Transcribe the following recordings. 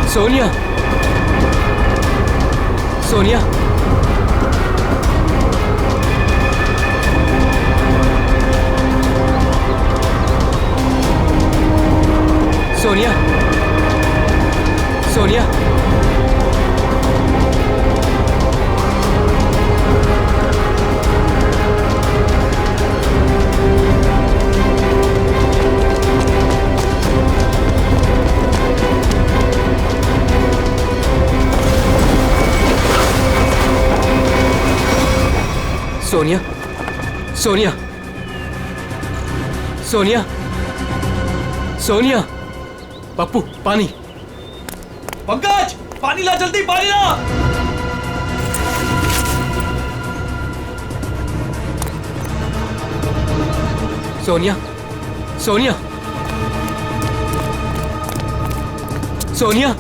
सोनिया, सोनिया, सोनिया, सोनिया, सोनिया, सोनिया, सोनिया, सोनिया, पप्पू पानी। पंकज, पानी ला, जल्दी पानी ला। सोनिया, सोनिया, सोनिया,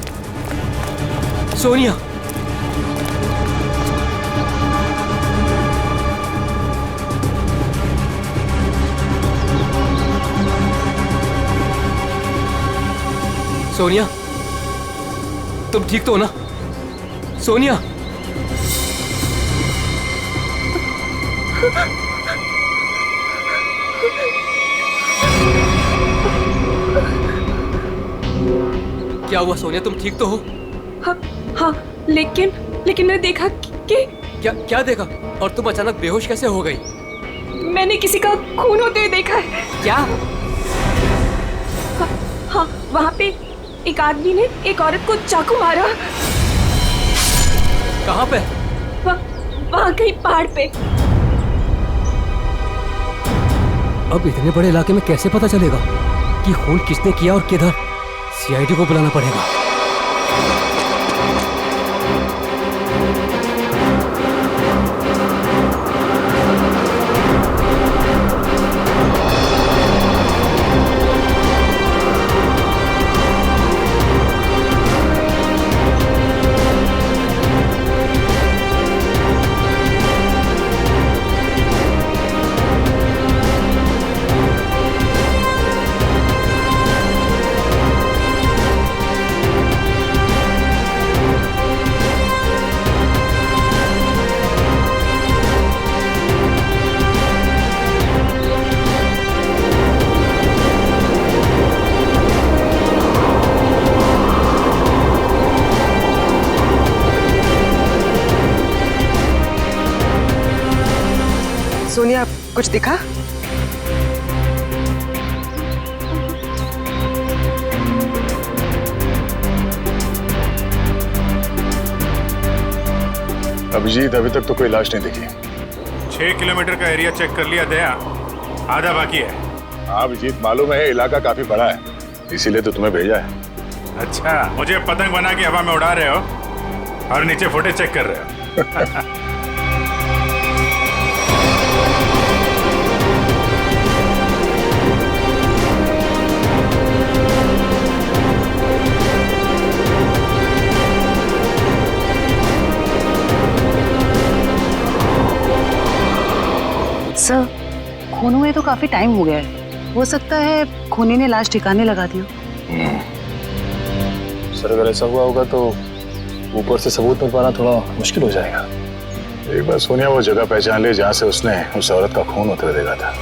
सोनिया, सोनिया, तुम ठीक तो हो ना? सोनिया, क्या हुआ सोनिया, तुम ठीक तो हो? हाँ हाँ, लेकिन मैंने देखा कि क्या देखा? और तुम अचानक बेहोश कैसे हो गई? मैंने किसी का खून होते हुए देखा है। क्या? हाँ, वहाँ पे एक आदमी ने एक औरत को चाकू मारा। कहाँ पे? वहाँ कहीं पहाड़ पे। अब इतने बड़े इलाके में कैसे पता चलेगा कि खून किसने किया और किधर? सीआईडी को बुलाना पड़ेगा। सोनिया, कुछ दिखा? अभिजीत, अभी तक तो कोई लाश नहीं दिखी। 6 किलोमीटर का एरिया चेक कर लिया दया, आधा बाकी है। हाँ अभिजीत, मालूम है इलाका काफी बड़ा है, इसीलिए तो तुम्हें भेजा है। अच्छा, मुझे पतंग बना के हवा में उड़ा रहे हो और नीचे फुटेज चेक कर रहे हो। सर, खून हुए तो काफी टाइम हो गया है। हो सकता है खूनी ने लाश ठिकाने लगा दिया। सर, अगर ऐसा हुआ होगा तो ऊपर से सबूत मिल पाना थोड़ा मुश्किल हो जाएगा। एक बार सोनिया वो जगह पहचान ले जहाँ से उसने उस औरत का खून होते हुए देखा था।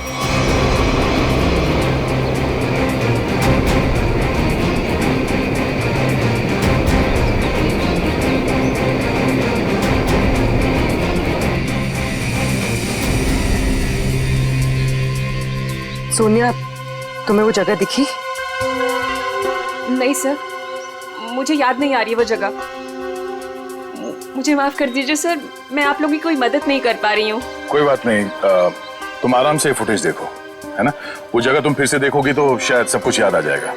सोनिया, तुम्हें वो जगह दिखी? नहीं सर, मुझे याद नहीं आ रही वो जगह। मुझे माफ कर दीजिए सर, मैं आप लोगों की कोई मदद नहीं कर पा रही हूँ। कोई बात नहीं, तुम आराम से फुटेज देखो, है ना? वो जगह तुम फिर से देखोगी तो शायद सब कुछ याद आ जाएगा।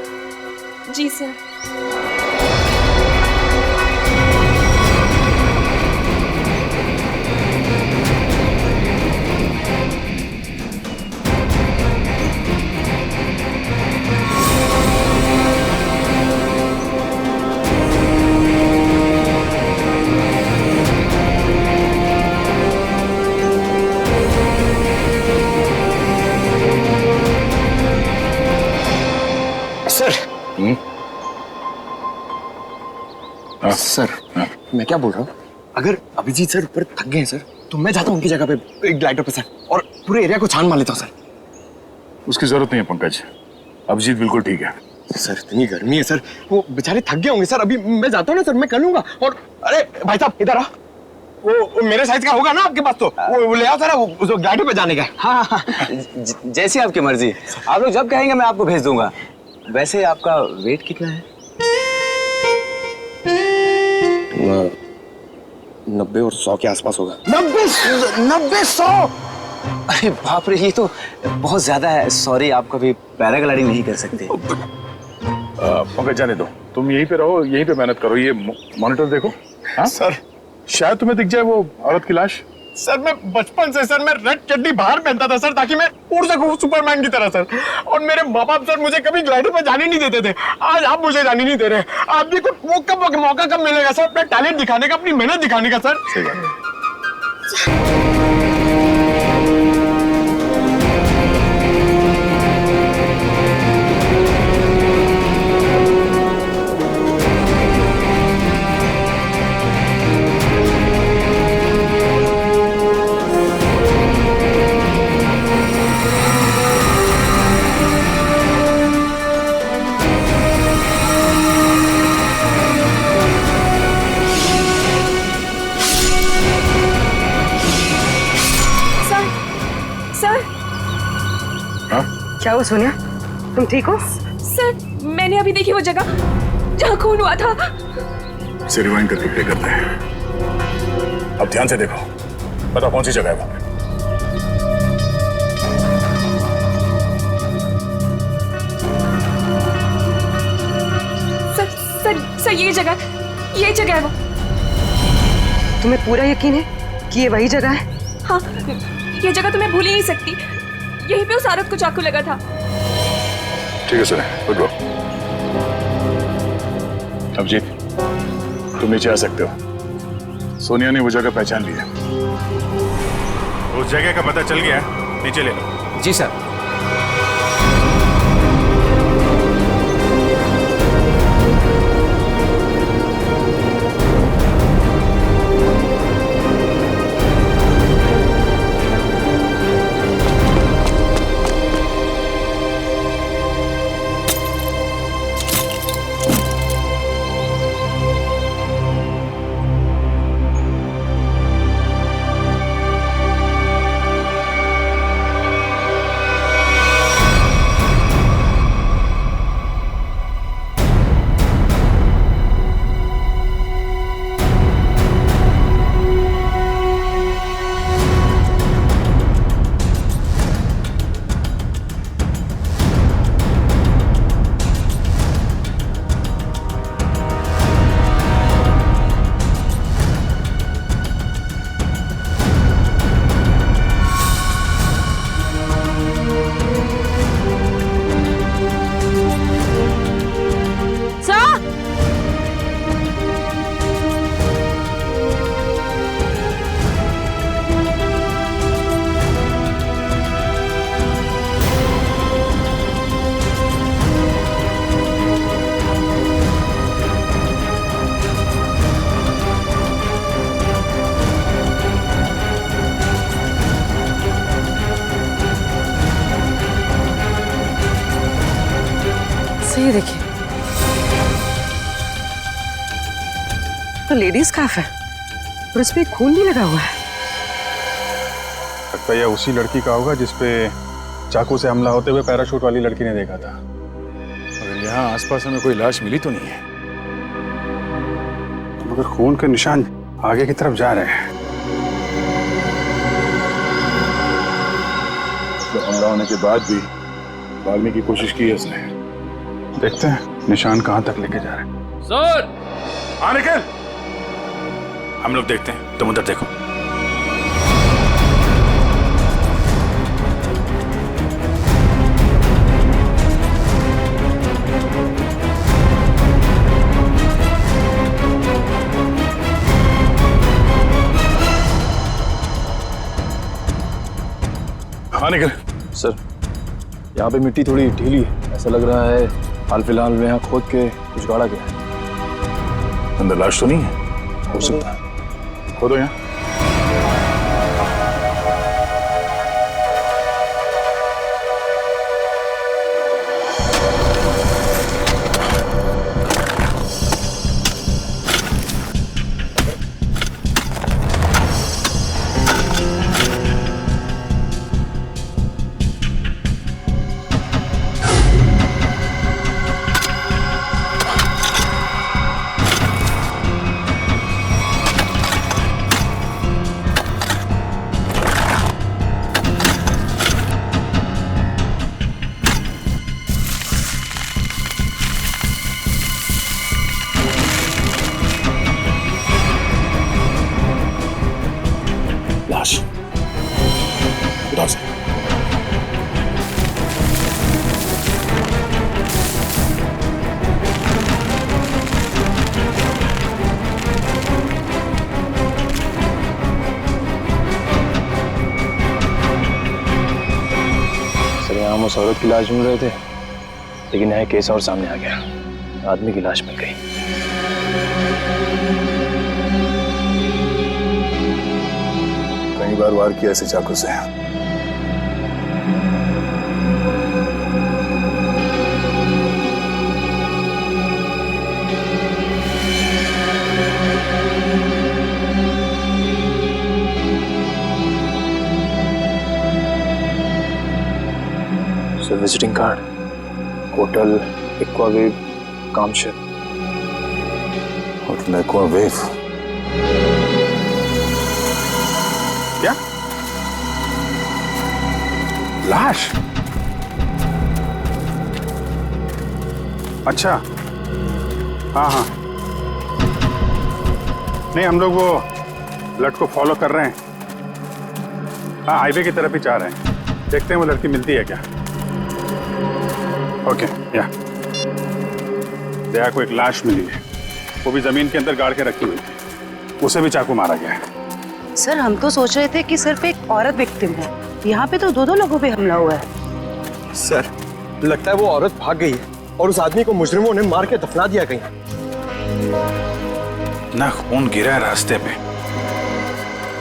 जी सर। हाँ? सर हाँ? मैं क्या बोल रहा हूँ, अगर अभिजीत सर ऊपर थक गए हैं सर, तो मैं जाता हूँ उनकी जगह पे एक ग्लाइडर पे सर, और पूरे एरिया को छान मार लेता हूँ सर। उसकी जरूरत नहीं है पंकज, अभिजीत बिल्कुल ठीक है। सर इतनी गर्मी है सर, वो बेचारे थक गए होंगे सर। अभी मैं जाता हूँ ना सर, मैं कर लूंगा। और अरे भाई साहब इधर आ, वो मेरे साइज का होगा ना आपके पास, तो वो ले आओ सर, वो उस ग्लाइडर पे जाने का। हाँ, जैसी आपकी मर्जी, आप लोग जब कहेंगे मैं आपको भेज दूंगा। वैसे आपका वेट कितना है? 90 और 100 के आसपास होगा। 90-100? अरे बाप रे, ये तो बहुत ज्यादा है। सॉरी, आप कभी पैराग्लाइडिंग नहीं कर सकते। पंकज जाने दो, तुम यहीं पे रहो, यहीं पे मेहनत करो। ये मॉनिटर देखो। हाँ सर शायद तुम्हें दिख जाए वो औरत की लाश। सर मैं बचपन से सर मैं रेड चड्डी बाहर पहनता था सर, ताकि मैं उड़ सकूं सुपरमैन की तरह सर। और मेरे माँ बाप सर मुझे कभी ग्लाइडर पे जाने नहीं देते थे। आज आप मुझे जाने नहीं दे रहे। आप भी को वो कब मौका कब मिलेगा सर अपना टैलेंट दिखाने का, अपनी मेहनत दिखाने का सर? सही बात है। सर हाँ? क्या हुआ सोनिया, तुम ठीक हो? सर मैंने अभी देखी वो जगह जहाँ खून हुआ था। इसे रिवाइंड करके प्ले करते हैं। अब ध्यान से देखो, बताओ कौन सी जगह है वहां पे? सर ये जगह है वो। तुम्हें पूरा यकीन है कि ये वही जगह है? हाँ, ये जगह तो मैं भूल ही नहीं सकती। यहीं पे उस औरत को चाकू लगा था। ठीक है सुने, गुड गो। अभिजीत तुम नीचे आ सकते हो। सोनिया ने वो जगह पहचान ली है। उस जगह का पता चल गया, नीचे ले लो। जी सर। ये देखिए, तो लेडीज काफ है और इस पे खून भी लगा हुआ है। लगता है यह उसी लड़की का होगा जिसपे चाकू से हमला होते हुए पैराशूट वाली लड़की ने देखा था। मगर यहाँ आसपास हमें कोई लाश मिली तो नहीं है। मगर खून के निशान आगे की तरफ जा रहे हैं। तो हमला होने के बाद भी भागने की कोशिश की है इसने। देखते हैं निशान कहां तक लेके जा रहे हैं। सर हाँ निकल, हम लोग देखते हैं, तुम उधर देखो। हाँ निकल। सर यहाँ पे मिट्टी थोड़ी ढीली है, ऐसा लग रहा है हाल फिलहाल में यहाँ खोद के कुछ गाड़ा गया है। अंदर लाश तो नहीं है? हो सकता है। खोदो यहाँ। लाश उठाओ से। सर यहाँ हम उस औरत की लाश ढूंढ रहे थे, लेकिन यहाँ केस और सामने आ गया। आदमी की लाश मिल गई। कई बार वार किया ऐसे चाकू से। Sir visiting card, hotel Aquawave, Kamshet. Hotel Aquawave. क्या? लाश? अच्छा, हाँ हाँ, नहीं हम लोग वो लड़के को फॉलो कर रहे हैं। हाँ, हाईवे की तरफ ही जा रहे हैं। देखते हैं वो लड़की मिलती है क्या। ओके, या दया को एक लाश मिली है, वो भी जमीन के अंदर गाड़ के रखी हुई थी। उसे भी चाकू मारा गया है। सर हम तो सोच रहे थे कि सिर्फ एक औरत विक्टिम है, यहाँ पे तो दो लोगों पे हमला हुआ है। सर लगता है वो औरत भाग गई है और उस आदमी को मुजरिमों ने मार के दफना दिया कहीं। ना खून गिरा है रास्ते पे,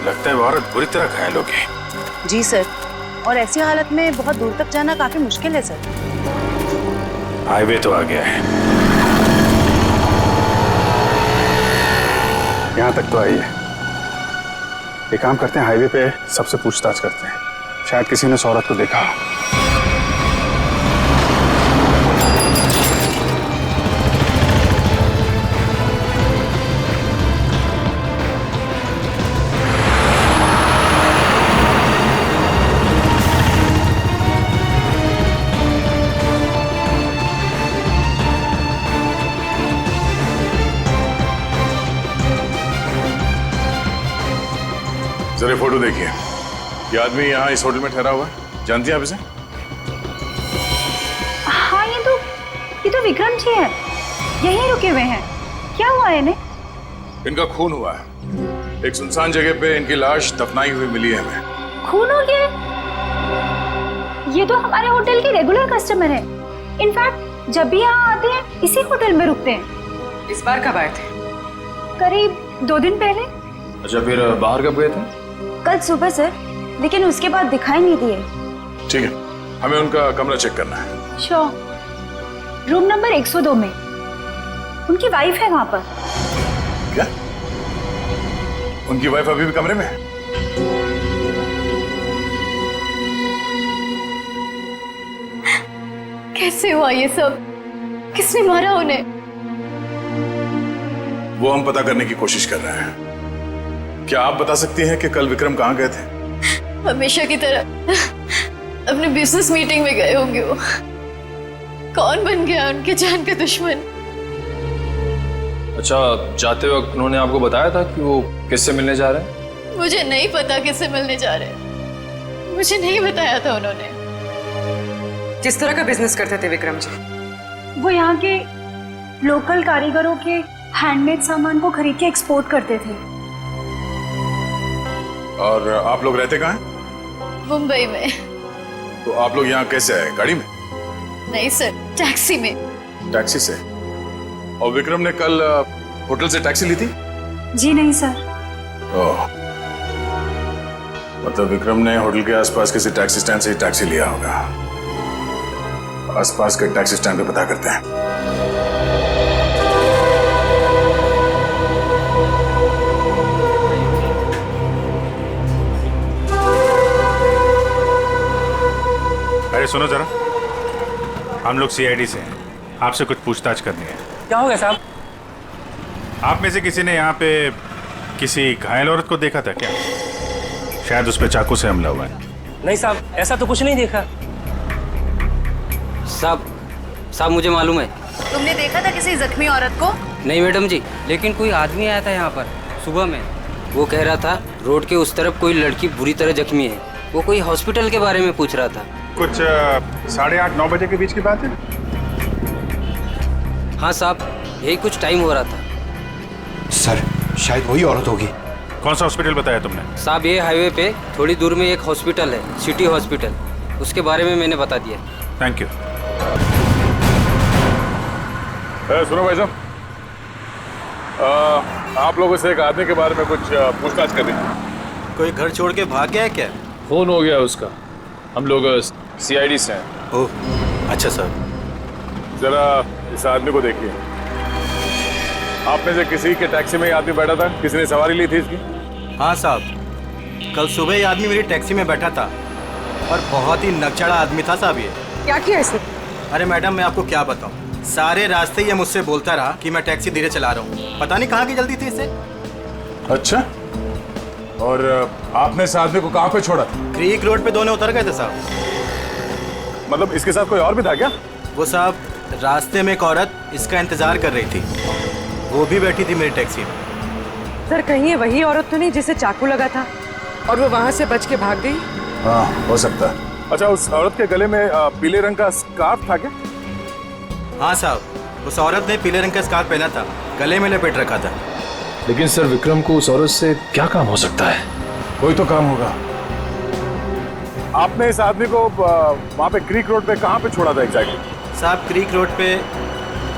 लगता है वो औरत बुरी तरह घायल हो गई। जी सर, और ऐसी हालत में बहुत दूर तक जाना काफी मुश्किल है सर। हाईवे तो आ गया है, यहाँ तक तो आई है। एक काम करते हैं, हाईवे पे सबसे पूछताछ करते हैं, शायद किसी ने उस औरत को देखा हो। जरा फोटो देखिए। ये आदमी यहाँ इस होटल में ठहरा हुआ है, जानती हैं आप इसे? हाँ, ये तो विक्रम जी है, यहीं रुके हुए हैं। क्या हुआ है इन्हें? इनका खून हुआ है। एक सुनसान जगह पे इनकी लाश दफनाई हुई मिली है हमें। खून हो गया है? ये तो हमारे होटल के रेगुलर कस्टमर है। इनफैक्ट जब भी यहाँ आते हैं इसी होटल में रुकते हैं। इस बार कब आए थे? करीब 2 दिन पहले। अच्छा, फिर बाहर कब गए थे? कल सुबह सर, लेकिन उसके बाद दिखाई नहीं दिए। ठीक है, हमें उनका कमरा चेक करना है। श्योर। रूम नंबर 102 में उनकी वाइफ है वहां पर। क्या? उनकी वाइफ अभी भी कमरे में है? कैसे हुआ ये सब? किसने मारा उन्हें? वो हम पता करने की कोशिश कर रहे हैं। क्या आप बता सकती हैं कि कल विक्रम कहाँ गए थे? हमेशा की तरह अपने बिजनेस मीटिंग में गए होंगे वो। कौन बन गया उनके जान का दुश्मन? अच्छा, जाते वक्त उन्होंने आपको बताया था कि वो किससे मिलने जा रहे हैं? मुझे नहीं पता किससे मिलने जा रहे हैं, मुझे नहीं बताया था उन्होंने। किस तरह का बिजनेस करते थे विक्रम जी? वो यहाँ के लोकल कारीगरों के हैंडमेड सामान को खरीद के एक्सपोर्ट करते थे। और आप लोग रहते कहाँ हैं? मुंबई में। तो आप लोग यहाँ कैसे आए? गाड़ी में? नहीं सर, टैक्सी में। टैक्सी से? और विक्रम ने कल होटल से टैक्सी ली थी? जी नहीं सर। ओह, मतलब विक्रम ने होटल के आसपास किसी टैक्सी स्टैंड से टैक्सी लिया होगा। आसपास के टैक्सी स्टैंड पे पता करते हैं। अरे सुनो जरा, हम लोग सीआईडी से हैं, आपसे कुछ पूछताछ करनी है। क्या हो गया साहब? आप में से किसी ने यहाँ पे किसी घायल औरत को देखा था क्या? शायद उस पे चाकू से हमला हुआ है। नहीं साहब, ऐसा तो कुछ नहीं देखा। साहब मुझे मालूम है। तुमने देखा था किसी जख्मी औरत को? नहीं मैडम जी, लेकिन कोई आदमी आया था यहाँ पर सुबह में। वो कह रहा था रोड के उस तरफ कोई लड़की बुरी तरह जख्मी है। वो कोई हॉस्पिटल के बारे में पूछ रहा था। कुछ 8:30-9 बजे के बीच की बात है। हाँ साहब, यही कुछ टाइम हो रहा था। सर शायद वही औरत होगी। कौन सा हॉस्पिटल बताया तुमने? साहब ये हाईवे पे थोड़ी दूर में एक हॉस्पिटल है, सिटी हॉस्पिटल, उसके बारे में मैंने बता दिया। Thank you. सुनो भाई साहब, आप लोगों से एक आदमी के बारे में कुछ पूछताछ करनी है। कोई घर छोड़ के भाग गया है क्या? फोन हो गया उसका। हम लोग सीआईडी से हैं। ओह अच्छा सर। जरा इस आदमी को देखिए। आप में से किसी के टैक्सी में ये आदमी बैठा था? किसी ने सवारी ली थी इसकी? हाँ साहब, कल सुबह ये आदमी मेरी टैक्सी में बैठा था और बहुत ही नकचड़ा आदमी था साहब ये। क्या किया इसने? अरे मैडम मैं आपको क्या बताऊं, सारे रास्ते ये मुझसे बोलता रहा कि मैं टैक्सी धीरे चला रहा हूँ। पता नहीं कहाँ की जल्दी थी इसे। अच्छा, और आपने इस आदमी को कहाँ पे छोड़ा था? क्रीक रोड पे दोनों उतर गए थे साहब। मतलब इसके साथ कोई और भी था क्या? वो साहब रास्ते में एक औरत इसका इंतजार कर रही थी, वो भी बैठी थी मेरी टैक्सी में। सर कहीं ये वही औरत तो नहीं जिसे चाकू लगा था और वो वहाँ से बच के भाग गई? हाँ हो सकता है। अच्छा, उस औरत के गले में पीले रंग का स्कार्फ था क्या? हाँ साहब, उस औरत ने पीले रंग का स्कार्फ पहना था, गले में लपेट रखा था। लेकिन सर विक्रम को उस औरत से क्या काम हो सकता है? कोई तो काम होगा। आपने इस आदमी को वहाँ पे क्रीक रोड पे कहाँ पे छोड़ा था एग्जैक्टली? साहब क्रीक रोड पे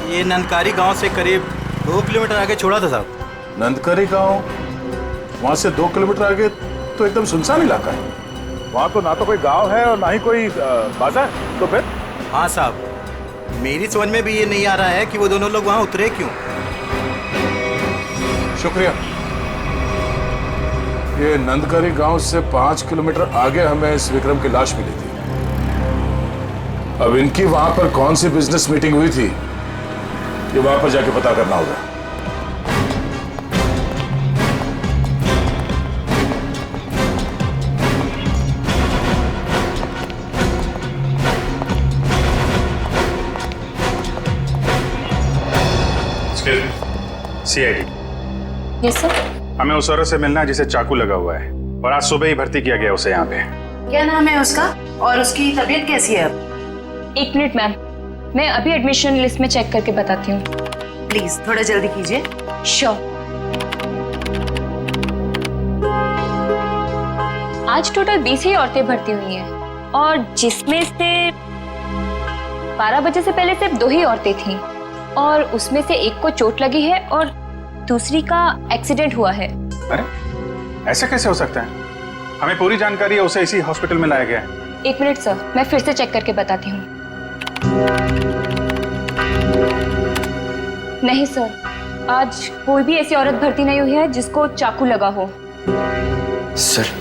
ये नंदकारी गांव से करीब 2 किलोमीटर आगे छोड़ा था साहब। नंदकारी गांव? वहाँ से 2 किलोमीटर आगे तो एकदम सुनसान इलाका है। वहाँ तो ना तो कोई गांव है और ना ही कोई बाजार। तो फिर? हाँ साहब, मेरी समझ में भी ये नहीं आ रहा है कि वो दोनों लोग वहाँ उतरे क्यों। शुक्रिया। ये नंदकारी गांव से 5 किलोमीटर आगे हमें इस विक्रम की लाश मिली थी। अब इनकी वहां पर कौन सी बिजनेस मीटिंग हुई थी, ये वहां पर जाके पता करना होगा। सीआईडी। Yes sir. हमें उस औरत से मिलना है जिसे चाकू लगा हुआ है और आज सुबह ही भर्ती किया गया उसे यहाँ पे। क्या नाम है उसका और उसकी तबीयत कैसी है अब? 1 मिनट मैम, मैं अभी एडमिशन लिस्ट में चेक करके बताती हूँ। प्लीज थोड़ा जल्दी कीजिए। श्योर। आज टोटल 20 ही औरतें भर्ती हुई हैं और जिसमें से 12 बजे से पहले सिर्फ 2 ही औरतें थीं और उसमें से एक को चोट लगी है और दूसरी का एक्सीडेंट हुआ है। अरे ऐसा कैसे हो सकता है? हमें पूरी जानकारी है, उसे इसी हॉस्पिटल में लाया गया है। 1 मिनट सर, मैं फिर से चेक करके बताती हूँ। नहीं सर, आज कोई भी ऐसी औरत भर्ती नहीं हुई है जिसको चाकू लगा हो। सर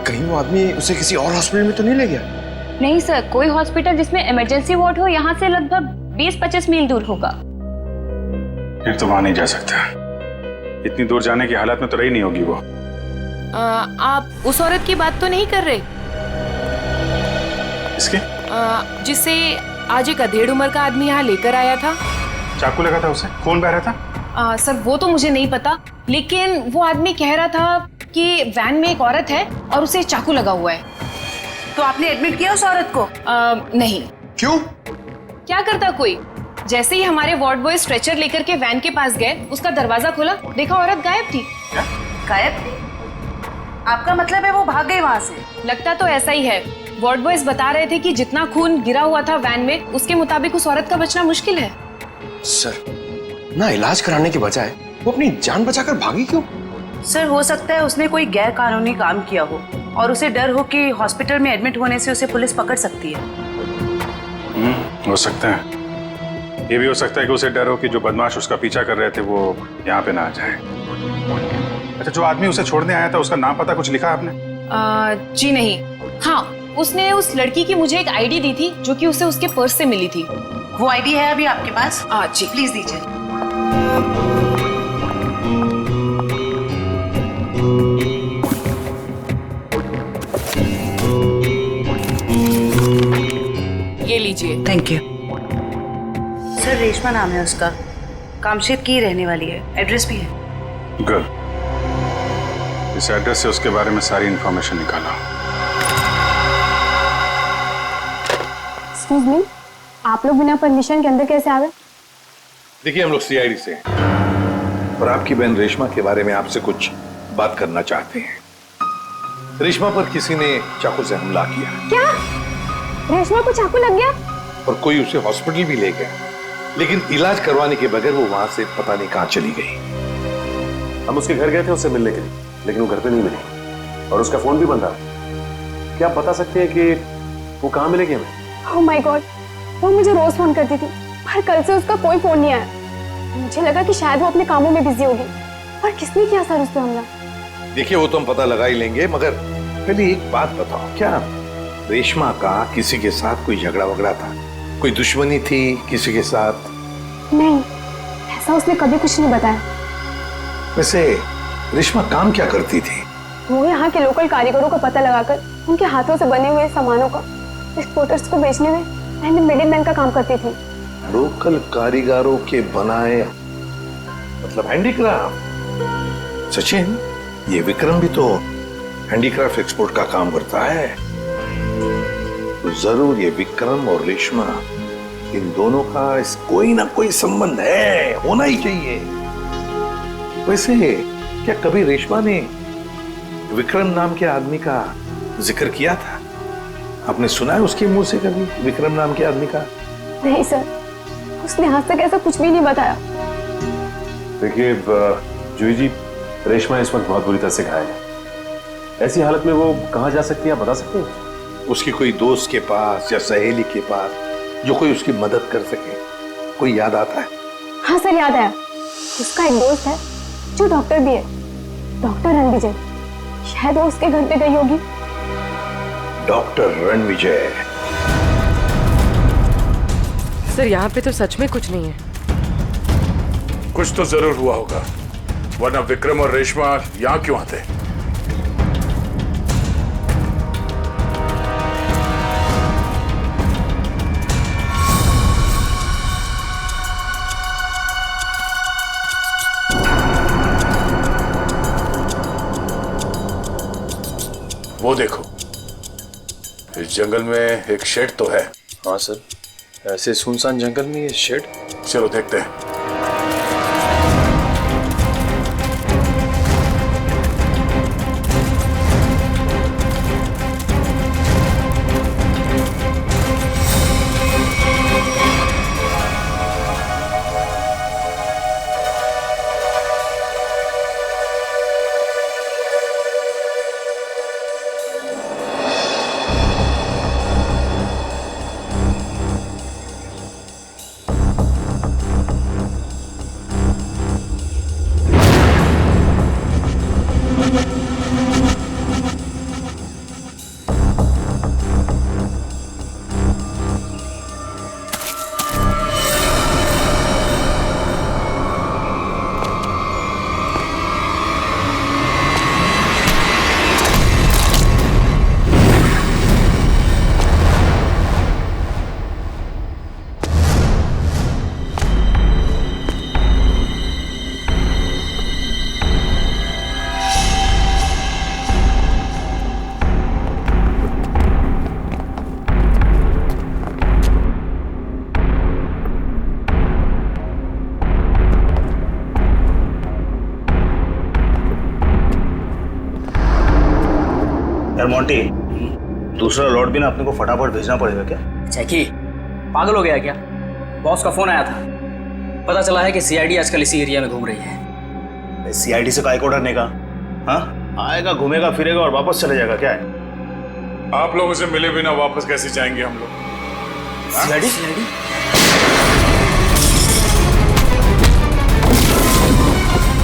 कहीं वो आदमी उसे किसी और हॉस्पिटल में तो नहीं ले गया? नहीं सर, कोई हॉस्पिटल जिसमें इमरजेंसी वार्ड हो यहाँ से लगभग 20-25 मील दूर होगा। फिर तो वहां नहीं जा सकता, इतनी दूर जाने की हालत में तो रही नहीं होगी वो। आप उस औरत की बात तो नहीं कर रहे? इसके? जिसे आज एक अधेड़ उम्र का आदमी यहाँ लेकर आया था। चाकू लगा था उसे? खून बह रहा था? सर वो तो मुझे नहीं पता, लेकिन वो आदमी कह रहा था कि वैन में एक औरत है और उसे चाकू लगा हुआ है। तो आपने एडमिट किया उस औरत को? नहीं। क्यों? क्या करता कोई, जैसे ही हमारे वार्ड बॉय स्ट्रेचर लेकर के वैन के पास गए, उसका दरवाजा खोला, देखा औरत गायब थी। गायब? आपका मतलब है वो भाग गई वहाँ से? लगता तो ऐसा ही है। वार्ड बॉयज बता रहे थे कि जितना खून गिरा हुआ था वैन में, उसके मुताबिक उस औरत का बचना मुश्किल है। सर ना इलाज कराने के बजाय वो अपनी जान बचाकर भागी क्यों? सर हो सकता है उसने कोई गैर कानूनी काम किया हो और उसे डर हो कि हॉस्पिटल में एडमिट होने से उसे पुलिस पकड़ सकती है। हो सकता है। ये भी हो सकता है कि उसे डर हो कि जो बदमाश उसका पीछा कर रहे थे वो यहाँ पे ना आ जाए। अच्छा, जो आदमी उसे छोड़ने आया था उसका नाम पता कुछ लिखा आपने? जी नहीं। हाँ, उसने उस लड़की की मुझे एक आईडी दी थी जो कि उसे उसके पर्स से मिली थी। वो आईडी है अभी आपके पास? जी प्लीज दीजिए। ये लीजिए। Thank you. सर रेशमा नाम है उसका, कामशेद की रहने वाली है, एड्रेस भी है। गुड। इस एड्रेस से उसके बारे में सारी इंफॉर्मेशन निकाला। एक्सक्यूज मी, आप लोग बिना परमिशन के अंदर कैसे आ गए? देखिए, हम लोग सीआईडी से हैं और आपकी बहन रेशमा के बारे में आपसे कुछ बात करना चाहते हैं। रेशमा पर किसी ने चाकू से हमला किया। क्या? रेशमा को चाकू लग गया? और कोई उसे हॉस्पिटल भी ले गया, लेकिन इलाज करवाने के बगैर वो वहां से पता नहीं कहां चली गई। हम उसके घर गए थे उससे मिलने के लिए, लेकिन वो घर पे नहीं मिली और उसका फोन भी बंद था। क्या आप बता सकते हैं कि वो कहाँ मिलेगी हमें? ओह माय गॉड, वो मुझे रोज फोन करती थी पर कल से उसका कोई फोन नहीं आया। मुझे लगा कि शायद वो अपने कामों में बिजी होगी। पर किसने किया सर उस पे हमला? देखिए, वो तो हम पता लगा ही लेंगे, मगर पहले एक बात बताओ, क्या रेशमा का किसी के साथ कोई झगड़ा वगड़ा था? कोई दुश्मनी थी किसी के साथ? नहीं, ऐसा उसने कभी कुछ नहीं बताया। वैसे रेशमा काम क्या करती थी? वो यहाँ के लोकल कारीगरों को पता लगाकर उनके हाथों से बने हुए सामानों का एक्सपोर्टर्स को बेचने में मिडिलमैन का काम करती थी। लोकल कारीगरों के बनाए, मतलब हैंडीक्राफ्ट? सचिन, ये विक्रम भी तो हैंडीक्राफ्ट एक्सपोर्ट का काम करता है। तो जरूर ये विक्रम और रेशमा, इन दोनों का कोई ना कोई संबंध है, होना ही चाहिए। वैसे क्या कभी रेशमा ने विक्रम नाम के आदमी का जिक्र किया था? आपने सुना है उसके मुंह से कभी विक्रम नाम के आदमी का? नहीं सर, उसने आज तक ऐसा कुछ भी नहीं बताया। देखिए जूही जी, रेशमा इस वक्त बहुत बुरी तरह से घायल है। ऐसी हालत में वो कहाँ जा सकती है, आप बता सकते हैं? उसकी कोई दोस्त के पास या सहेली के पास जो कोई उसकी मदद कर सके, कोई याद आता है? हाँ सर, याद आया। उसका एक दोस्त है जो डॉक्टर भी है, डॉक्टर रणविजय। शायद वो उसके घर पे गई होगी। डॉक्टर रणविजय? सर यहाँ पे तो सच में कुछ नहीं है। कुछ तो जरूर हुआ होगा, वरना विक्रम और रेशमा यहाँ क्यों आते? वो देखो, इस जंगल में एक शेड तो है। हाँ सर, ऐसे सुनसान जंगल में ये शेड? चलो देखते हैं। यार मोंटी, दूसरा लॉट भी ना अपने को फटाफट भेजना पड़ेगा क्या? जैकी, पागल हो गया क्या? बॉस का फोन आया था, पता चला है कि सीआईडी आजकल इसी एरिया में घूम रही है। सीआईडी से काय को डरने का? हाँ, आएगा घूमेगा फिरेगा और वापस चले जाएगा, क्या है? आप लोगों से मिले बिना वापस कैसे जाएंगे हम लोग? सीआईडी?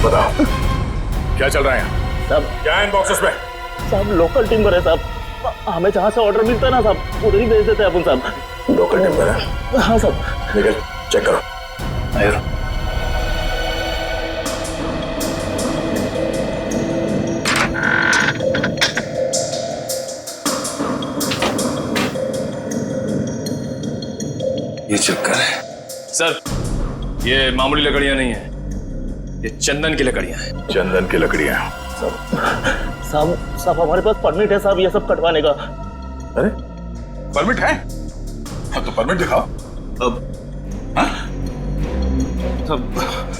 बताओ क्या चल रहा है यहाँ? साहब क्या है इन बॉक्सेस में? साहब लोकल टिम्बर है साहब, हमें जहाँ से ऑर्डर मिलता है ना साहब, उधर ही भेज देते हैं अपन साहब। लोकल टिम्बर है? हाँ साहब। निकल चेक करो। आयो। ये चक्कर है सर, ये मामूली लकड़ियां नहीं है, ये चंदन की लकड़ियां हैं। चंदन की लकड़ियां? साहब हमारे पास परमिट है साहब ये सब कटवाने का। अरे परमिट है? हाँ तो परमिट दिखाओ। अब हाँ? सब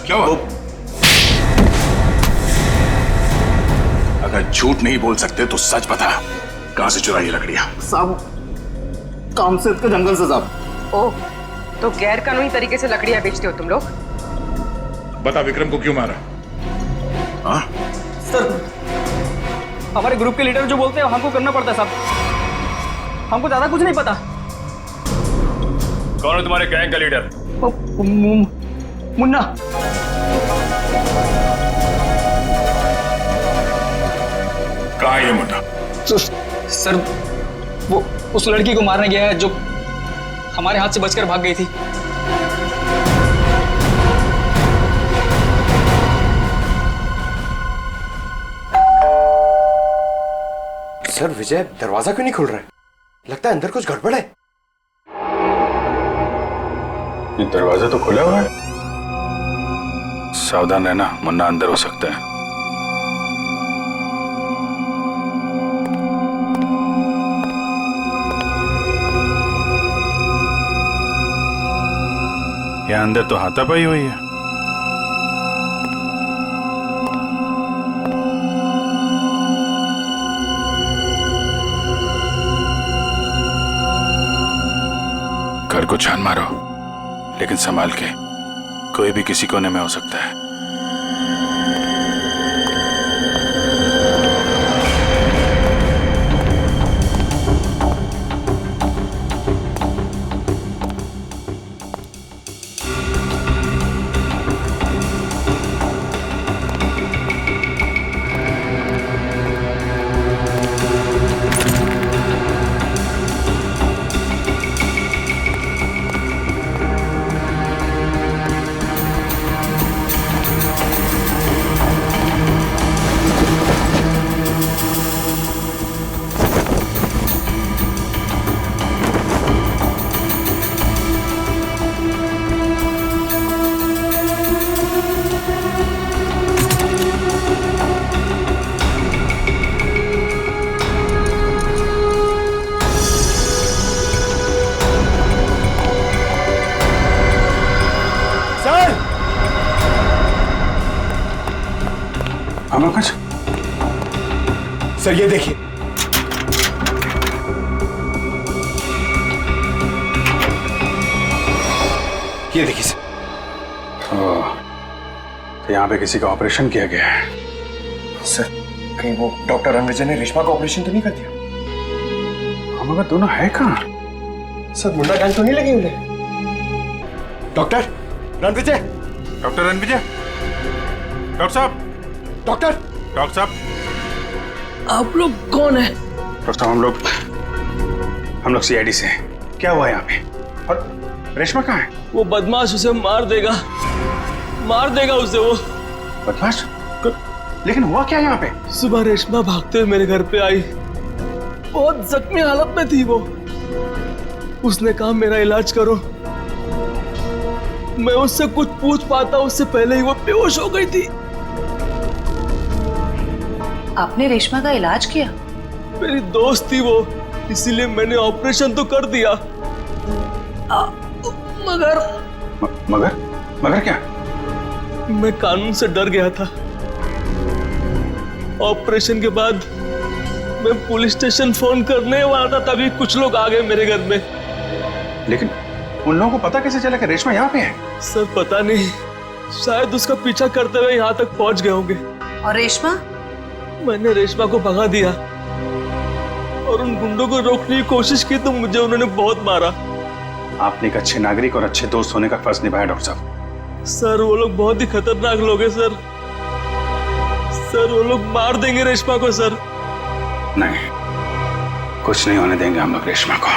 क्या हुआ? अगर झूठ नहीं बोल सकते तो सच बता, कहां से चुराई लकड़ियां? साहब कामसेद के जंगल से साहब। ओह, तो गैर कानूनी तरीके से लकड़ियां बेचते हो तुम लोग? बता विक्रम को क्यों मारा? हाँ? सर, हमारे ग्रुप के लीडर जो बोलते हैं हमको करना पड़ता है साहब, हमको ज्यादा कुछ नहीं पता। कौन है तुम्हारे गैंग का लीडर? मुन्ना। कहाँ है ये मुन्ना? सर, वो उस लड़की को मारने गया है जो हमारे हाथ से बचकर भाग गई थी। सर विजय दरवाजा क्यों नहीं खुल रहा है? लगता है अंदर कुछ गड़बड़ है। ये दरवाजा तो खुला हुआ है। सावधान रहना, मुन्ना अंदर हो सकता है। यहाँ अंदर तो हाथापाई हुई है। घर को छान मारो, लेकिन संभाल के, कोई भी किसी कोने में हो सकता है। सर ये देखिए, ये देखिए सर। तो यहाँ पे किसी का ऑपरेशन किया गया है। सर कहीं वो डॉक्टर रणविजय ने रेशमा का ऑपरेशन तो नहीं कर दिया? हम अगर दोनों है कहाँ? सर मुन्ना गैंग तो नहीं लगी उन्हें? Doctor Ranvijay, doctor Ranvijay, doctor साहब, डॉक्टर साहब, आप लोग कौन है? डॉक्टर साहब, हम लोग सीआईडी से हैं। क्या हुआ यहाँ पे? और रेशमा कहाँ है? वो बदमाश उसे मार देगा उसे वो। बदमाश? लेकिन हुआ क्या यहाँ पे? सुबह रेशमा भागते हुए मेरे घर पे आई, बहुत जख्मी हालत में थी वो। उसने कहा मेरा इलाज करो। मैं उससे कुछ पूछ पाता उससे पहले ही वो बेहोश हो गई थी। आपने रेशमा का इलाज किया? मेरी दोस्त थी वो, इसीलिए मैंने ऑपरेशन तो कर दिया। मगर क्या? मैं कानून से डर गया था। ऑपरेशन के बाद मैं पुलिस स्टेशन फोन करने वाला था, तभी कुछ लोग आ गए मेरे घर में। लेकिन उन लोगों को पता कैसे चला कि रेशमा यहाँ पे है? सर पता नहीं, शायद उसका पीछा करते हुए यहाँ तक पहुंच गए होंगे। और रेशमा? मैंने रेशमा को भगा दिया और उन गुंडों को रोकने की कोशिश की तो मुझे उन्होंने बहुत मारा। आपने एक अच्छे नागरिक और अच्छे दोस्त होने का फर्ज निभाया डॉक्टर साहब। सर वो लोग बहुत ही खतरनाक लोग हैं सर। सर वो लोग मार देंगे रेशमा को सर। नहीं, कुछ नहीं होने देंगे हम लोग रेशमा को।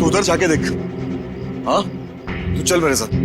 उधर जाके देख। हाँ, तू चल मेरे साथ।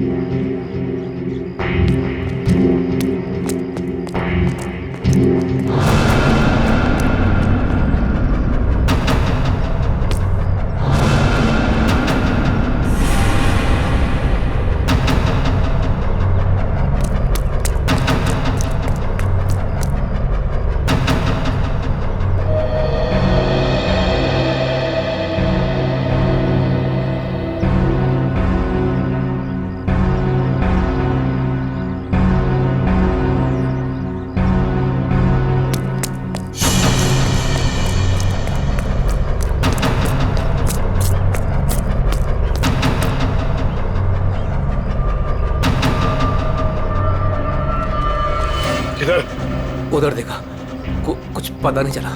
उधर देखा, कुछ पता नहीं चला।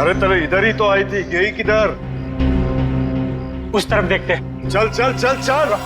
अरे तेरे इधर ही तो आई थी, यही किधर? उस तरफ देखते। चल चल चल चल।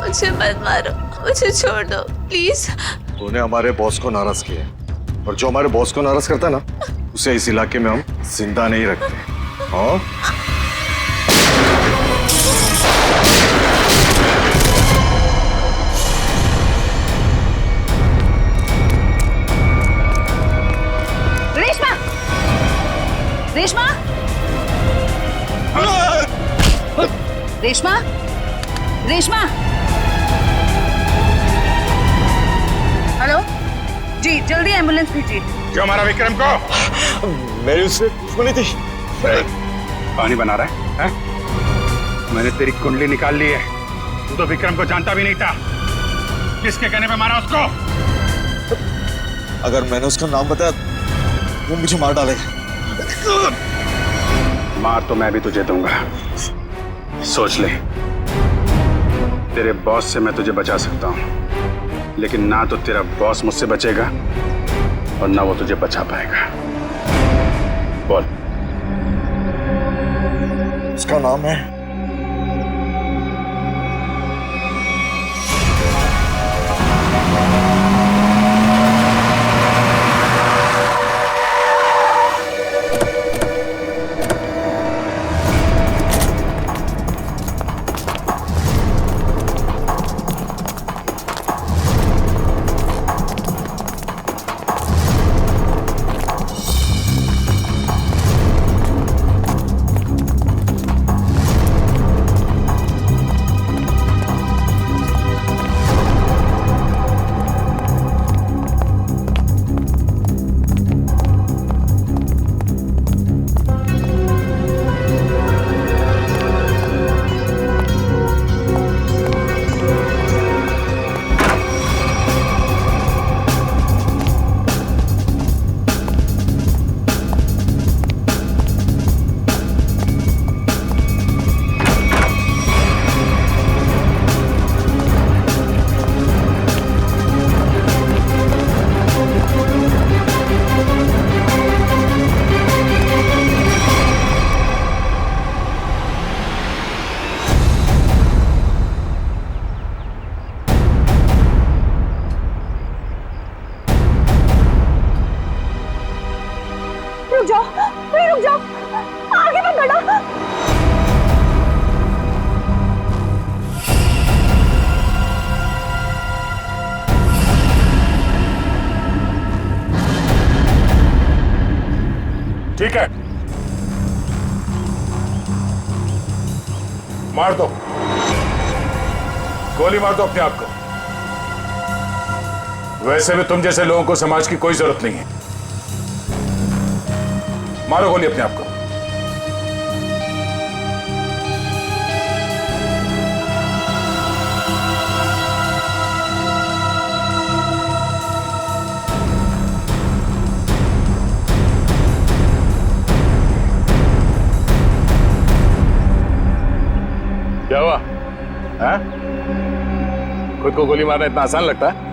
मुझे मत मारो, मुझे छोड़ दो प्लीज। तूने हमारे बॉस को नाराज किया है, और जो हमारे बॉस को नाराज करता है ना, उसे इस इलाके में हम जिंदा नहीं रखते। हाँ? रेशमा! रेशमा! रेशमा! रेशमा! हेलो जी, जल्दी एम्बुलेंस भेजिए। क्यों मारा विक्रम को? मेरी उससे दुश्मनी थी। पानी बना रहा है? मैंने तेरी कुंडली निकाल ली है। तू तो विक्रम को जानता भी नहीं था। किसके कहने पे मारा उसको? अगर मैंने उसका नाम बताया वो मुझे मार डालेगा। मार तो मैं भी तुझे दूंगा, सोच ले। तेरे बॉस से मैं तुझे बचा सकता हूँ, लेकिन ना तो तेरा बॉस मुझसे बचेगा और ना वो तुझे बचा पाएगा। बोल। उसका नाम है प्लीज रुक जाओ, आगे मत बढ़ो। ठीक है, मार दो, गोली मार दो अपने आप को। वैसे भी तुम जैसे लोगों को समाज की कोई जरूरत नहीं है। मारो गोली अपने आप को। क्या हुआ? हाँ? खुद को गोली मारना इतना आसान लगता है?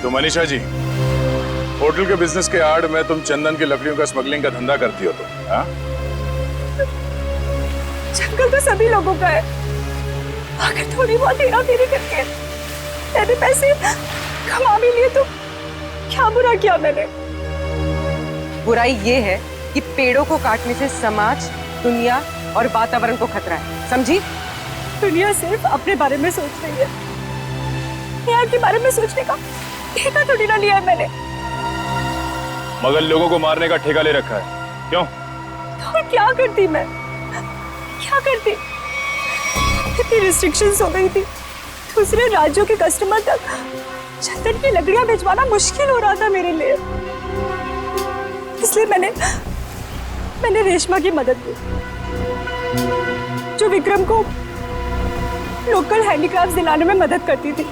तो मनीषा जी, होटल के बिजनेस के आड़ में तुम चंदन की लकड़ियों का स्मगलिंग का धंधा करती हो तुम, हाँ? जंगल तो सभी लोगों का है, अगर थोड़ी बहुत हेरा फेरी करके मैंने पैसे कमा भी लिए तो क्या बुरा किया मैंने? बुराई ये है कि पेड़ों को काटने से समाज, दुनिया और वातावरण को खतरा है, समझी? दुनिया सिर्फ अपने बारे में सोच रही है, यार के बारे में सोचने का ठेका थोड़ी ना लिया है मैंने। मगर लोगों को मारने का ठेका ले रखा है, क्यों? तो क्या करती मैं, क्या करती? इतनी रिस्ट्रिक्शंस हो गई थी, दूसरे राज्यों के कस्टमर तक चंदन की लकड़ियां भिजवाना मुश्किल हो रहा था मेरे लिए। इसलिए मैंने रेशमा की मदद की, जो विक्रम को लोकल हैंडीक्राफ्ट दिलाने में मदद करती थी।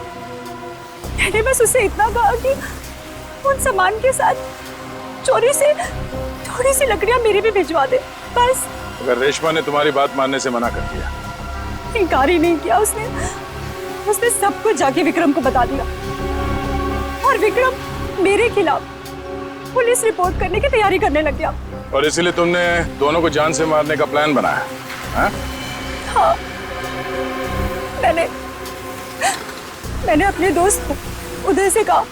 मैंने बस उसे इतना कहा कि उन सामान के साथ चोरी से थोड़ी सी लकड़ियां मेरी भी भिजवा दे, बस। अगर रेशमा ने तुम्हारी बात मानने से मना कर दिया? इनकार ही नहीं किया उसने सब कुछ जाके विक्रम को बता दिया, और विक्रम मेरे खिलाफ पुलिस रिपोर्ट करने की तैयारी करने लग गया। और इसीलिए तुमने दोनों को जान से मारने का प्लान बनाया, हाँ? हाँ, मैंने अपने दोस्त उदय से कहा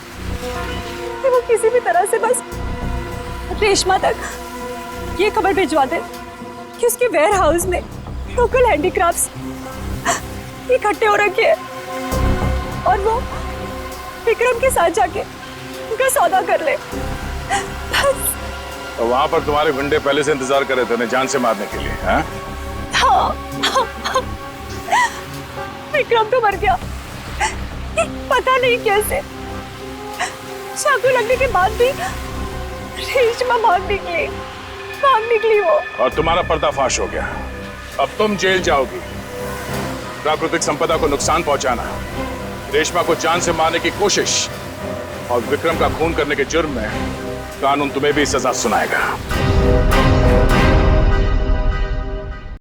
कि वो किसी भी तरह से बस रेशमा तक ये खबर भिजवा दे कि उसके वेयर हाउस में लोकल हैंडीक्राफ्ट्स इकट्ठे हो रखे हैं, और वो विक्रम के साथ जाके उनका सौदा कर ले, बस। तो वहां पर तुम्हारे गुंडे पहले से इंतजार कर रहे थे उन्हें जान से मारने के लिए, हाँ? हाँ। विक्रम तो मर गया, पता नहीं कैसे। चाकू लगने के बाद भी रेशमा भाग निकली वो। और तुम्हारा पर्दाफाश हो गया, अब तुम जेल जाओगी। प्राकृतिक संपदा को नुकसान पहुंचाना, रेशमा को जान से मारने की कोशिश और विक्रम का खून करने के जुर्म में कानून तुम्हें भी सजा सुनाएगा।